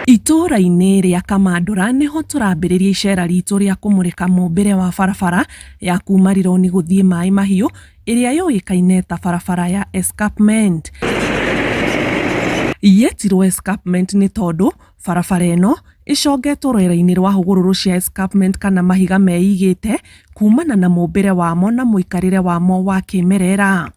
Itũra-inĩ rĩa Kamandũra nĩho tũrambĩrĩria icera ritũ rĩa kũmũrĩka mũmbĩre wa barabara ya kuma Rironi gũthiĩ Mai Mahiũ ĩrĩa yũĩkaine ta barabara ya escarpment. Yetirwo escarpment nĩ tondũ barabara ĩno ĩcongetwo rwere-inĩ rwa hũgũrũrũ cia escarpment kana mahiga meigĩte kumana na mũmbĩre wamo na mũikarĩre wamo wa kĩmerera.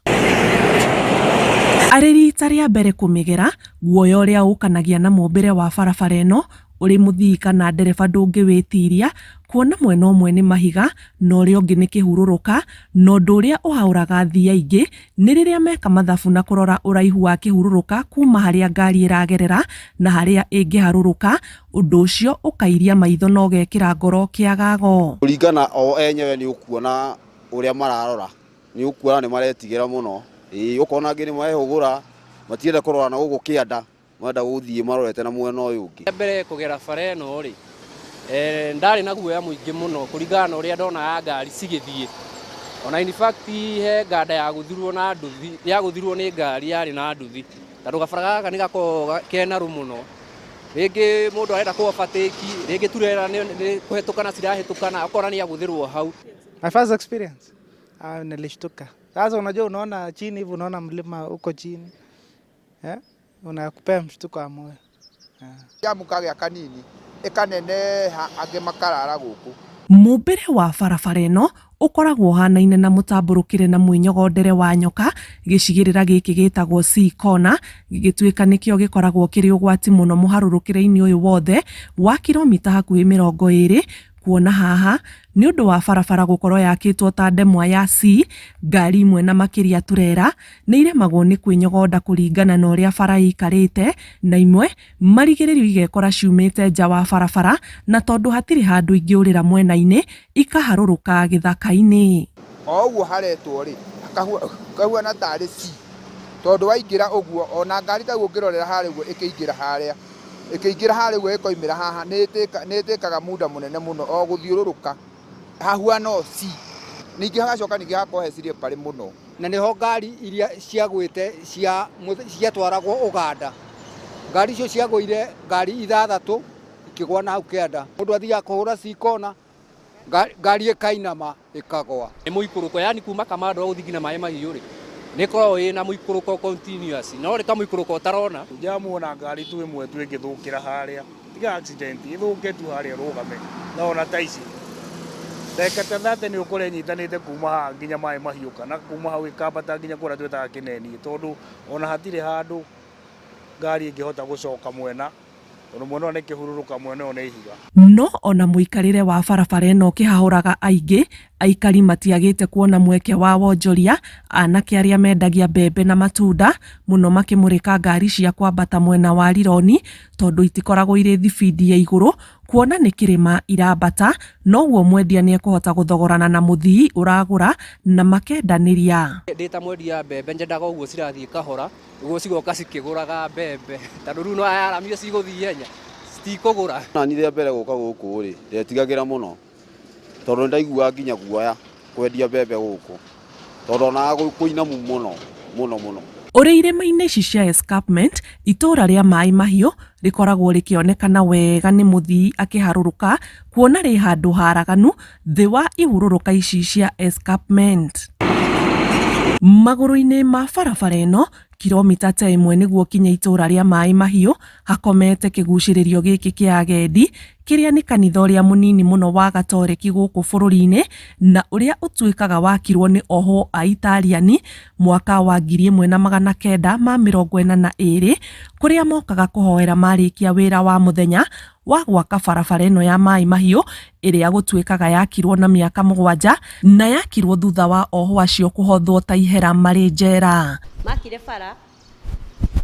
Arĩ rita rĩa mbere kũmĩgera, guoya ũrĩa ũkanagia na mũmbĩre wa barabara ĩno ũrĩ mũthii kana ndereba ndũngĩwĩtiria, kuona mwena ũmwe nĩ mahiga na ũrĩa ũngĩ nĩ kĩhurũrũka, na ũndũ ũrĩa ũhaũraga athii aingĩ nĩ rĩrĩa meka mathabu na kũrora ũraihu wa kĩhurũrũka kuma harĩa ngari ĩragerera na harĩa ĩngĩharũrũka, ũndũ ũcio ũkairia maitho na ũgekĩra ngoro kĩagago. Kũringana o enyewe nĩ ũkuona ũrĩa mararora, nĩ ũkuona nĩ maretigĩra mũno. Ũkona angĩ nĩ marehũgũra, matienda kũrora na gũkũ kĩanda, marenda gũthiĩ marorete na mwena ũyũ ũngĩ. Mbere kũgera bara ĩno rĩ, ndarĩ na guoya mũingĩ mũno kũringana na ũrĩa ndona ngari cigĩthiĩ. Ona in fact he nganda ya gũthirwo na nduthi, ya gũthirwo nĩ ngari yarĩ na nduthi. Tondũ gabara gaka nĩ gakoragwo kena ru mũno. Rĩngĩ mũndũ arenda kũ overtake, rĩngĩ turera nĩ kũhetũkana cirahĩtũkana, akora nĩ agũthirwo hau. My first experience, nilishtuka. Sasa unajua unaona chini hivi, unaona mlima uko chini. Unakupea mshtuko wa moyo. Yamuka gĩa kanini ĩkaneneha angĩ makarara gũkũ. Mũmbĩre wa barabara ĩno ũkoragwo hanaine na mũtambũrũkĩre na mwĩnyogondere wa nyoka. Gĩcigĩrĩra gĩkĩ gĩtagwo C corner, gĩgĩtuĩka nĩkĩo gĩkoragwo kĩrĩ ũgwati mũno mũharũrũkĩre-inĩ ũyũ wothe wa kilomita hakuhĩ 20, kuona haha nĩ ũndũ wa barabara gũkorwo yakĩtwo ta ndemwa ya C, ngari imwe na makĩria turera nĩ iremagwo nĩ kwĩnyogonda kũringana na ũrĩa bara ĩikarĩte, na imwe marigĩrĩrio igekora ciumĩte nja wa barabara, na tondũ hatirĩ handũ ingĩũrĩra mwena-inĩ ikaharũrũka gĩthaka-inĩ. O ũguo haretwo rĩ, kahuana tarĩ C, tondũ waingĩra ũguo ona ngari ta ũngĩrorera harĩa ũguo ĩkĩingĩra harĩa ũguo ĩkoimĩra haha nĩ ĩtĩkaga muda mũnene mũno o gũthiũrũrũka. Hahuana C, ningĩ hagacoka ningĩ hakohecirie parĩ mũno. Na nĩho ngari iria ciagwĩte ciatwaragwo Uganda. Ngari icio ciagũire ngari 6 ikĩgwa na hau kĩanda. Mũndũ athiaga kũhũra C corner, ngari ĩkainama ĩkagwa. Nĩ mũikũrũko, yani kuma Kamandũra gũthiĩ nginya Mai Mahiũ rĩ, nĩ koragwo ĩna mũikũrũko continuous, no rĩ kamũikũrũko ũtarona. Njamuona ngari tu ĩmwe tu ĩgĩthũkĩra harĩa, tiga accident ĩthũke tu harĩa rũgame, naona ta ici ndekete thate nĩ ũkore nyitanĩte kuma haha nginya Mai Mahiũ kana kuma hau ĩkambata nginya kũrĩa twĩtaga Kĩneni, tondũ ona hatirĩ handũ ngari ĩngĩhota gũcoka mwena, tondũ mwena nĩ kĩhurũrũka, mwena nĩ ihiga. No ona mũikarĩre wa barabara ĩno kĩhahũraga aingĩ, aikari matiagĩte kuona mweke wa wonjoria, anake arĩa mendagia mbembe na matunda mũno makĩmũrĩka ngari cia kwambata mwena wa Rironi, tondũ itikoragwo irĩ thibidi ya igũrũ, kuona nĩ kĩrĩma irambata, noguo mwendia nĩ ekũhota gũthogorana na mũthii ũragũra na makendanĩria. Ndĩ ta mwendia mbembe nyendaga ũguo cirathiĩ kahora, ũguo cigoka cikĩgũraga mbembe, tondũ rĩu no ayaramire cigũthiĩ ihenya citikũgũra. Na nĩ rĩa mbere gũka gũkũ rĩ, ndetigagĩra mũno, tondũ ndaigua nginya guoya kwendia mbembe gũkũ, tondũ ona kũinamu mũno. Ũrĩ irĩma-inĩ ici cia escarpment, itũra rĩa Mai Mahiũ rĩkoragwo rĩkĩonekana wega nĩ mũthii akĩharũrũka, kuona rĩ handũ haraganu thĩ wa ihurũrũka ici cia escarpment. Magũrũ-inĩ ma barabara ĩno kilomita ta 1 nĩguo kinya itũra rĩa Mai Mahiũ hakomete kĩgucĩrĩrio gĩkĩ kĩa agendi, kĩrĩa nĩ kanitha ũrĩa mũnini mũno wa gatoreki gũkũ bũrũri-inĩ, na ũrĩa ũtuĩkaga wakirwo nĩ ohwo a Italiani mwaka wa 1942, kũrĩa mokaga kũhoera marĩkia wĩra wa mũthenya wa gwaka barabara ĩno ya Mai Mahiũ, ĩrĩa gũtuĩkaga yakirwo na mĩaka 7 na yakirwo thutha wa ohwo acio kũhothwo ta ihera marĩ njera. Makire bara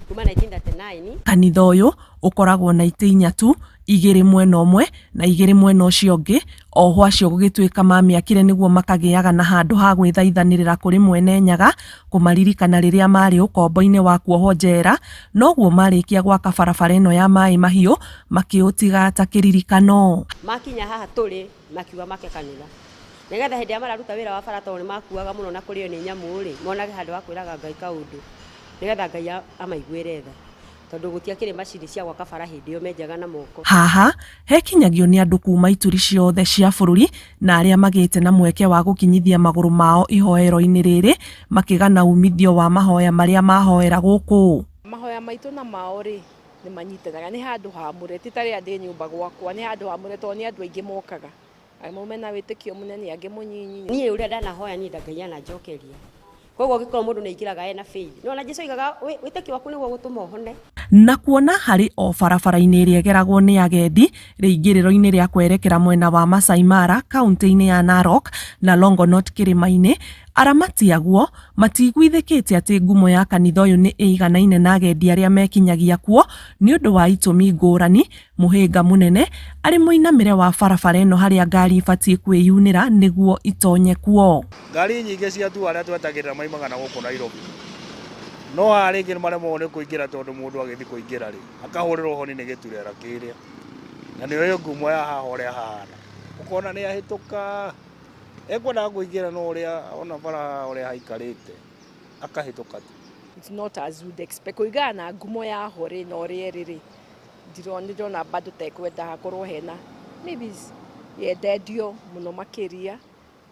kuma 1939. Kanitha ũyũ ũkoragwo na itĩ 4 tu, 2 mwena ũmwe na 2 mwena ũcio ũngĩ, ohwo acio gũgĩtuĩka mamĩakire nĩguo makagĩaga na handũ ha gwĩthaithanĩrĩra kũrĩ mwene nyaga, kũmaririkana rĩrĩa marĩ ũkombo-inĩ wa kuohwo njera, noguo marĩkia gwaka barabara ĩno ya Mai Mahiũ makĩũtiga ta kĩririkano. Makinya haha tũrĩ makiuga make kanitha, nĩgetha hĩndĩ ya mararuta wĩra wa bara tondũ nĩ makuaga mũno na kũrĩo nĩ nyamũ rĩ, monage handũ wa kwĩraga Ngai kaũndũ, nĩgetha Ngai amaiguĩre tha. tondu gutiakire macini cia gwaka bara hindi yo menjaga na moko. Haha hekinyagio ni andu kuma ituri ciothe cia bururi na aria magite na mweke wa gukinyithia maguru mao ihoero-ini riri makigana umithio wa mahoya maria mahoera guku. Mahoya maitu na mao ri ni manyitanaga ni handu hamure titari andi nyumba gwakwa ni handu hamure to ni andu aingi mokaga ai mena witikio munene angi munyinyi ni uria ndanahoya ni Ngai ana njokeria koguo gikorwo mundu ni ikiraga ena faith no na Jesu igaga witikio waku niguo gutuma uhone na kuona hari o barabara-ini iria geragwo ni agendi riingiriro-ini ria kwerekera mwena wa Masai Mara kaunti-ini ya Narok na Longonot kirima-ini aramati aguo matiguithikite ati ngumo ya kanitha uyu ni iganaine na agendi aria mekinyagia kuo ni undu wa itumi ngurani muhinga munene ari muinamire wa barabara ino haria ngari ibatie kwiyunira niguo itonye kuo. Ngari nyingi cia tu aria twetagirira maimaga na guku Nairobi no aringi maremwo ni kuingira tondu mundu agithi kuingira ri akahurirwo honi ni giturera kiria na ni yo ngumo ya haha uria hahana ukona ni ahituka ekwenda kuingira no uria ona bara uria haikarite akahituka tu. It's not as would expect kuigana ngumo ya hore no ri riri ndirona bado tekwenda hakorwo hena maybe yendendio muno makiria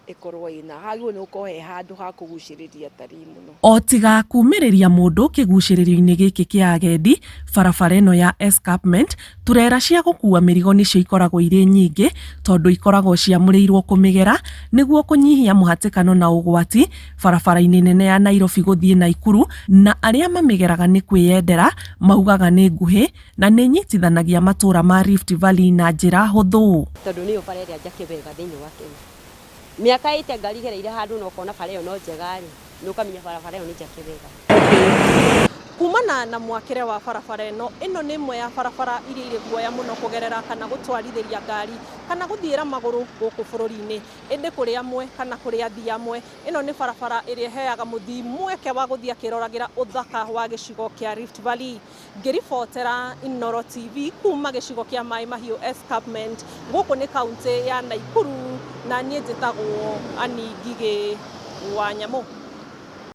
ikorwo ina haguo ni ukohe handu ha kuguciriria tari muno o tiga kumiriria mundu kiguciririo-ini giki kia agendi barabara ino ya escarpment turera cia gukua mirigo nicio ikoragwo iri nyingi tondu ikoragwo ciamurirwo kumigera niguo kunyihia muhatikano na ugwati barabara-ini nene ya Nairobi guthie Naikuru na aria mamigeraga ni kwiyendera maugaga ni nguhi na ni nyitithanagia matura ma Rift Valley na njira huthu tondu ni bara iria njake wega thiini wa Kenya miaka ite ngari gereire handu no kona bara iyo no njega ri nukamenya bara iyo ni njake wega. Kumana na mwakire wa barabara ino ni imwe ya barabara iria iri guoya muno kugerera kana gutwarithiria ngari kana guthiira maguru guku bururi-ini indi kuri amwe kana kuri athii amwe ino ni barabara iria heaga muthii mweke wa guthia kiroragira uthaka wa gicigo kia Rift Valley. Ngiribotera Inooro TV kuma gicigo kia Mai Mahiu Escarpment guku ni kaunti ya Naikuru na nie njitagwo Ani Ngigi wa Nyamũ.